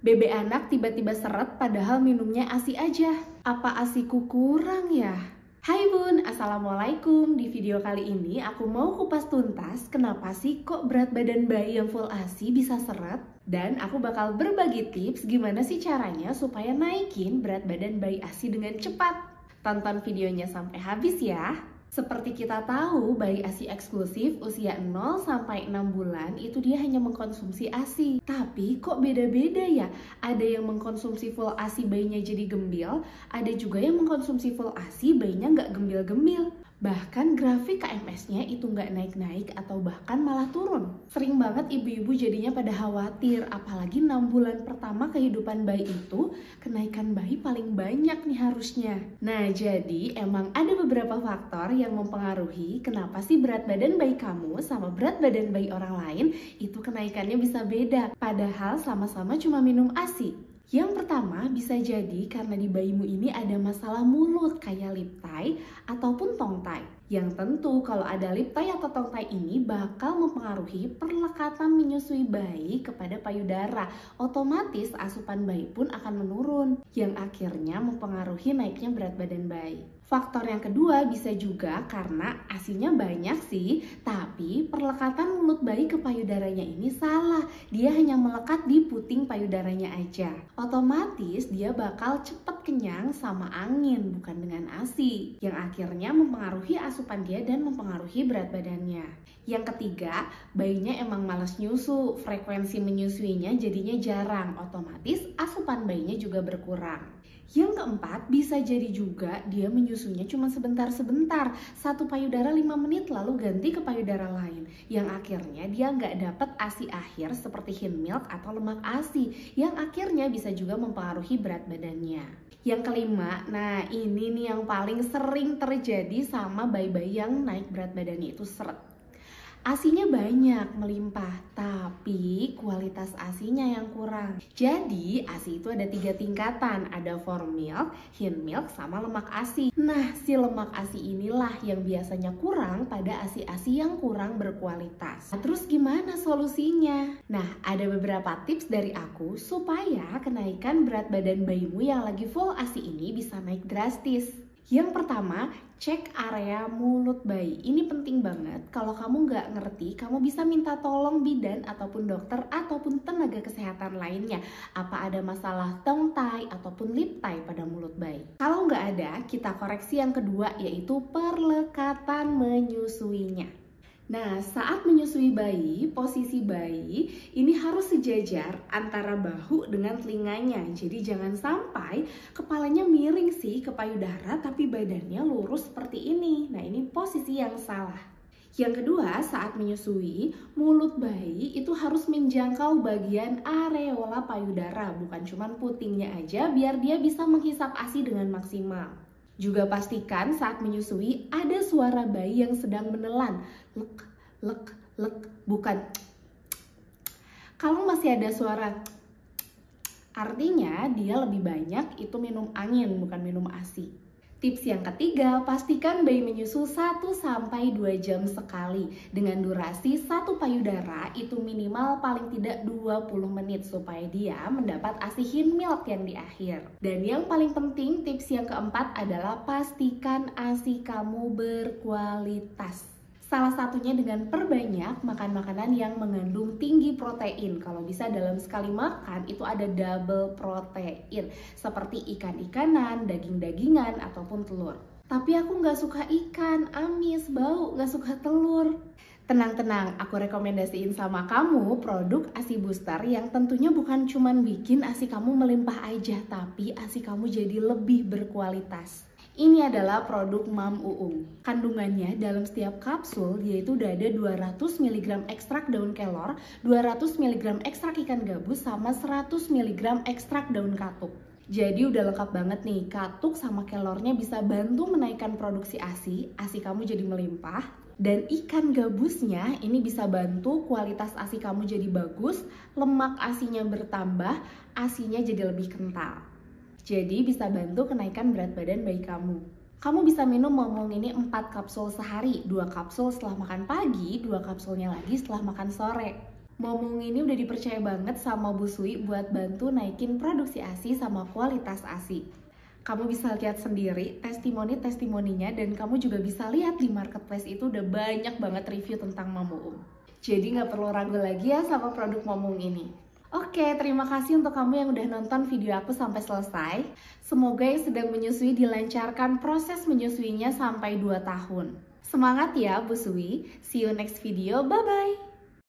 BB anak tiba-tiba seret padahal minumnya ASI aja. Apa ASIku kurang ya? Hai Bun, Assalamualaikum. Di video kali ini aku mau kupas tuntas kenapa sih kok berat badan bayi yang full ASI bisa seret. Dan aku bakal berbagi tips gimana sih caranya supaya naikin berat badan bayi ASI dengan cepat. Tonton videonya sampai habis ya. Seperti kita tahu, bayi ASI eksklusif usia 0 sampai 6 bulan itu dia hanya mengkonsumsi ASI. Tapi kok beda-beda ya? Ada yang mengkonsumsi full ASI bayinya jadi gembil, ada juga yang mengkonsumsi full ASI bayinya nggak gembil-gembil. Bahkan grafik KMS-nya itu nggak naik-naik atau bahkan malah turun. Sering banget ibu-ibu jadinya pada khawatir, apalagi 6 bulan pertama kehidupan bayi itu, kenaikan bayi paling banyak nih harusnya. Nah, jadi emang ada beberapa faktor yang mempengaruhi kenapa sih berat badan bayi kamu sama berat badan bayi orang lain itu kenaikannya bisa beda. Padahal sama-sama cuma minum ASI. Yang pertama bisa jadi karena di bayimu ini ada masalah mulut kayak lip tie ataupun tongue tie. Yang tentu kalau ada lip tie atau tongue tie ini bakal mempengaruhi perlekatan menyusui bayi kepada payudara. Otomatis asupan bayi pun akan menurun yang akhirnya mempengaruhi naiknya berat badan bayi. Faktor yang kedua bisa juga karena ASInya banyak sih, tapi perlekatan mulut bayi ke payudaranya ini salah. Dia hanya melekat di puting payudaranya aja. Otomatis dia bakal cepet kenyang sama angin, bukan dengan ASI. Yang akhirnya mempengaruhi asupan dia dan mempengaruhi berat badannya. Yang ketiga, bayinya emang malas nyusu. Frekuensi menyusuinya jadinya jarang. Otomatis asupan bayinya juga berkurang. Yang keempat, bisa jadi juga dia menyusunya cuma sebentar-sebentar. Satu payudara 5 menit lalu ganti ke payudara lain. Yang akhirnya dia nggak dapat ASI akhir seperti Hin milk atau lemak ASI. Yang akhirnya bisa juga mempengaruhi berat badannya. Yang kelima, nah ini nih yang paling sering terjadi sama bayi-bayi yang naik berat badannya itu seret. ASInya banyak, melimpah, tapi kualitas ASInya yang kurang. Jadi ASI itu ada 3 tingkatan, ada form milk, Hin milk, sama lemak ASI. Nah, si lemak ASI inilah yang biasanya kurang pada ASI-ASI yang kurang berkualitas. Nah, terus gimana solusinya? Nah, ada beberapa tips dari aku supaya kenaikan berat badan bayimu yang lagi full ASI ini bisa naik drastis. Yang pertama, cek area mulut bayi. Ini penting banget. Kalau kamu nggak ngerti, kamu bisa minta tolong bidan ataupun dokter ataupun tenaga kesehatan lainnya. Apa ada masalah tongue tie ataupun lip tie pada mulut bayi? Kalau nggak ada, kita koreksi yang kedua yaitu perlekatan menyusuinya. Nah, saat menyusui bayi, posisi bayi ini harus sejajar antara bahu dengan telinganya. Jadi jangan sampai kepalanya miring sih ke payudara tapi badannya lurus seperti ini. Nah, ini posisi yang salah. Yang kedua, saat menyusui, mulut bayi itu harus menjangkau bagian areola payudara, bukan cuma putingnya aja biar dia bisa menghisap ASI dengan maksimal. Juga pastikan saat menyusui ada suara bayi yang sedang menelan. Lek, lek, lek, bukan. Kalau masih ada suara, artinya dia lebih banyak itu minum angin, bukan minum ASI. Tips yang ketiga, pastikan bayi menyusu 1-2 jam sekali dengan durasi satu payudara itu minimal paling tidak 20 menit supaya dia mendapat ASI Hin milk yang di akhir. Dan yang paling penting, tips yang keempat adalah pastikan ASI kamu berkualitas. Salah satunya dengan perbanyak makan makanan yang mengandung tinggi protein. Kalau bisa dalam sekali makan itu ada double protein. Seperti ikan-ikanan, daging-dagingan, ataupun telur. Tapi aku nggak suka ikan, amis, bau, nggak suka telur. Tenang-tenang, aku rekomendasiin sama kamu produk ASI Booster yang tentunya bukan cuman bikin ASI kamu melimpah aja, tapi ASI kamu jadi lebih berkualitas. Ini adalah produk Mam Uung. Kandungannya dalam setiap kapsul yaitu udah ada 200 mg ekstrak daun kelor, 200 mg ekstrak ikan gabus, sama 100 mg ekstrak daun katuk. Jadi udah lengkap banget nih, katuk sama kelornya bisa bantu menaikkan produksi ASI kamu jadi melimpah. Dan ikan gabusnya ini bisa bantu kualitas ASI kamu jadi bagus, lemak ASInya bertambah, ASInya jadi lebih kental. Jadi bisa bantu kenaikan berat badan bayi kamu. Kamu bisa minum Momong ini 4 kapsul sehari, 2 kapsul setelah makan pagi, 2 kapsulnya lagi setelah makan sore. Momong ini udah dipercaya banget sama Bu Sui buat bantu naikin produksi ASI sama kualitas ASI. Kamu bisa lihat sendiri testimoninya dan kamu juga bisa lihat di marketplace itu udah banyak banget review tentang Momong. Jadi nggak perlu ragu lagi ya sama produk Momong ini. Oke, terima kasih untuk kamu yang udah nonton video aku sampai selesai. Semoga yang sedang menyusui dilancarkan proses menyusuinya sampai 2 tahun. Semangat ya Bu Sui, see you next video, bye-bye!